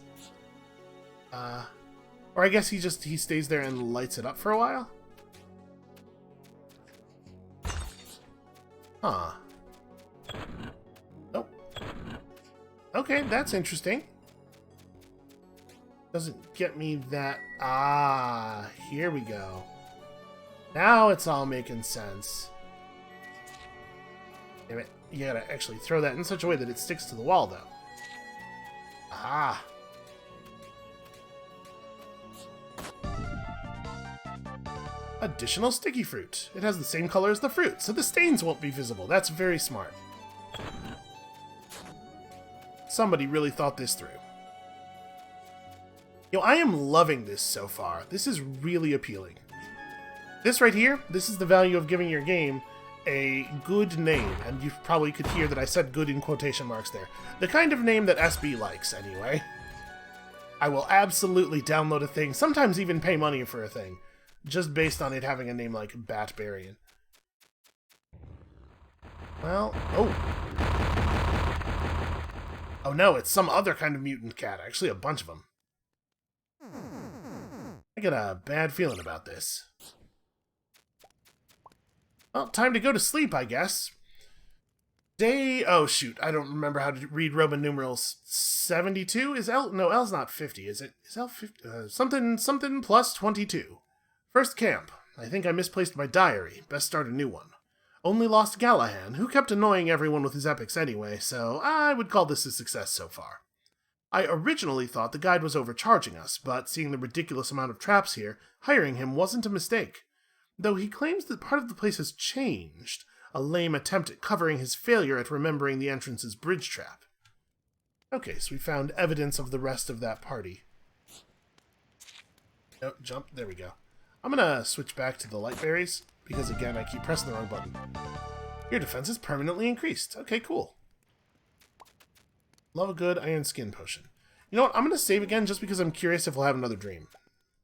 Or I guess he stays there and lights it up for a while? Huh. Oh. Okay, that's interesting. Doesn't get me that... Ah, here we go. Now it's all making sense. Damn it. You gotta actually throw that in such a way that it sticks to the wall, though. Aha. Additional sticky fruit. It has the same color as the fruit, so the stains won't be visible. That's very smart. Somebody really thought this through. You know, I am loving this so far. This is really appealing. This right here, this is the value of giving your game a good name, and you probably could hear that I said good in quotation marks there. The kind of name that SB likes, anyway. I will absolutely download a thing, sometimes even pay money for a thing, just based on it having a name like Batbarian. Well, oh. Oh no, it's some other kind of mutant cat, actually a bunch of them. I get a bad feeling about this. Well, time to go to sleep, I guess. Oh, shoot. I don't remember how to read Roman numerals. 72? Is L... No, L's not 50, is it? Is L 50? Something plus 22. First camp. I think I misplaced my diary. Best start a new one. Only lost Gallahan, who kept annoying everyone with his epics anyway, so I would call this a success so far. I originally thought the guide was overcharging us, but seeing the ridiculous amount of traps here, hiring him wasn't a mistake. Though he claims that part of the place has changed, a lame attempt at covering his failure at remembering the entrance's bridge trap. Okay, so we found evidence of the rest of that party. Oh, jump. There we go. I'm gonna switch back to the light berries, because again, I keep pressing the wrong button. Your defense is permanently increased. Okay, cool. Love a good iron skin potion. You know what? I'm gonna save again just because I'm curious if we'll have another dream.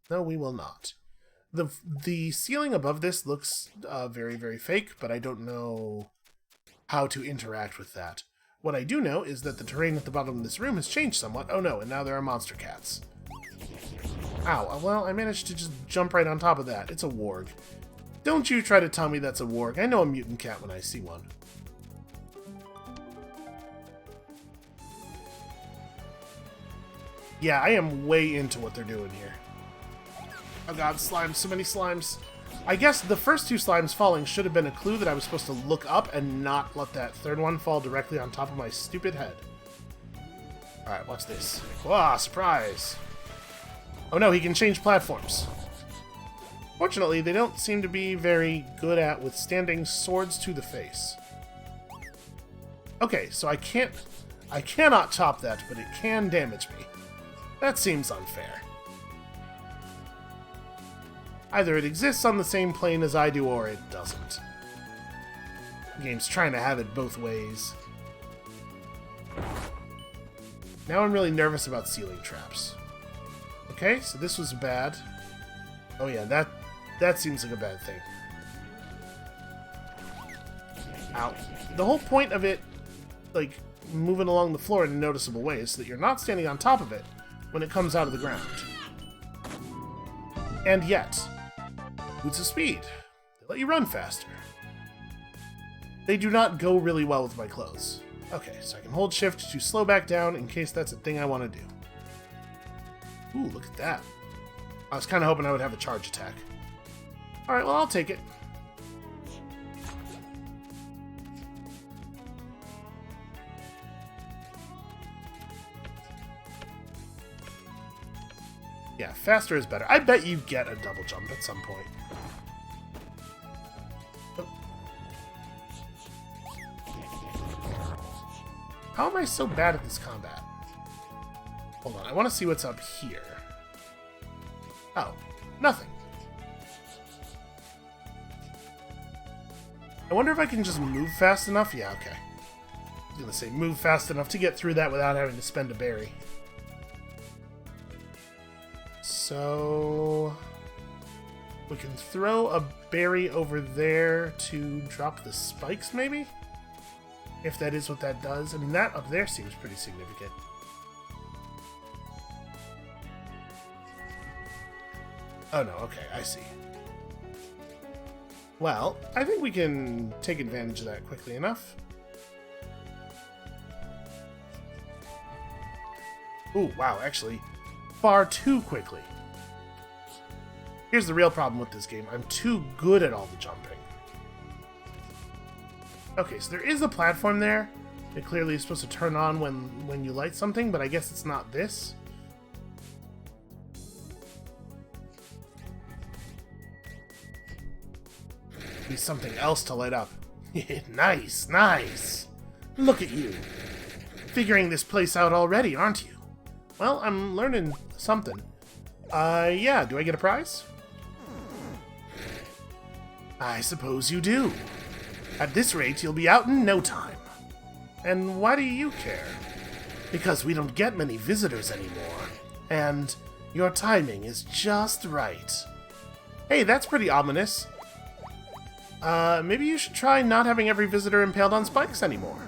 No, we will not. The ceiling above this looks very, very fake, but I don't know how to interact with that. What I do know is that the terrain at the bottom of this room has changed somewhat. Oh no, and now there are monster cats. Ow, well, I managed to just jump right on top of that. It's a warg. Don't you try to tell me that's a warg. I know a mutant cat when I see one. Yeah, I am way into what they're doing here. Oh god, slimes, so many slimes. I guess the first two slimes falling should have been a clue that I was supposed to look up and not let that third one fall directly on top of my stupid head. Alright, watch this. Wow, surprise! Oh no, he can change platforms. Fortunately, they don't seem to be very good at withstanding swords to the face. Okay, so I cannot chop that, but it can damage me. That seems unfair. Either it exists on the same plane as I do, or it doesn't. The game's trying to have it both ways. Now I'm really nervous about ceiling traps. Okay, so this was bad. Oh yeah, that seems like a bad thing. Ow. The whole point of it, like, moving along the floor in a noticeable way is so that you're not standing on top of it when it comes out of the ground. And yet, boots of speed. They let you run faster. They do not go really well with my clothes. Okay, so I can hold shift to slow back down in case that's a thing I want to do. Ooh, look at that. I was kind of hoping I would have a charge attack. Alright, well, I'll take it. Yeah, faster is better. I bet you get a double jump at some point. How am I so bad at this combat? Hold on, I want to see what's up here. Oh, nothing. I wonder if I can just move fast enough? Yeah, okay. I was gonna say move fast enough to get through that without having to spend a berry. So... we can throw a berry over there to drop the spikes, maybe? If that is what that does. I mean, that up there seems pretty significant. Oh no, okay, I see. Well, I think we can take advantage of that quickly enough. Ooh, wow, actually, far too quickly. Here's the real problem with this game. I'm too good at all the jumping. Okay, so there is a platform there. It clearly is supposed to turn on when you light something, but I guess it's not this. Be something else to light up. Nice, nice. Look at you. Figuring this place out already, aren't you? Well, I'm learning something. Yeah, do I get a prize? I suppose you do. At this rate, you'll be out in no time. And why do you care? Because we don't get many visitors anymore. And your timing is just right. Hey, that's pretty ominous. Maybe you should try not having every visitor impaled on spikes anymore.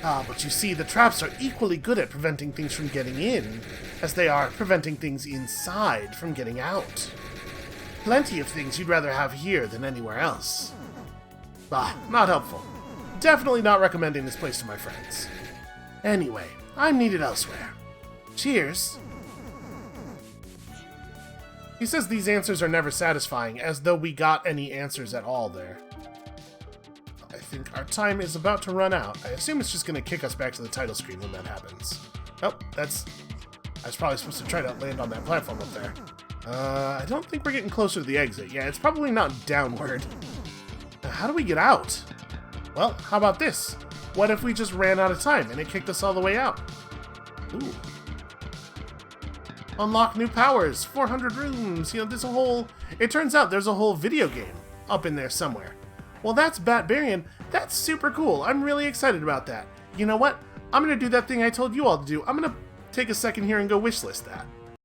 But you see, the traps are equally good at preventing things from getting in, as they are at preventing things inside from getting out. Plenty of things you'd rather have here than anywhere else. Not helpful. Definitely not recommending this place to my friends. Anyway, I'm needed elsewhere. Cheers! He says these answers are never satisfying, as though we got any answers at all there. I think our time is about to run out. I assume it's just going to kick us back to the title screen when that happens. Oh, I was probably supposed to try to land on that platform up there. I don't think we're getting closer to the exit. Yeah, it's probably not downward. How do we get out? Well, how about this? What if we just ran out of time and it kicked us all the way out? Ooh. Unlock new powers, 400 rooms, you know, there's a whole... It turns out there's a whole video game up in there somewhere. Well, that's Batbarian. That's super cool. I'm really excited about that. You know what? I'm going to do that thing I told you all to do. I'm going to take a second here and go wishlist that.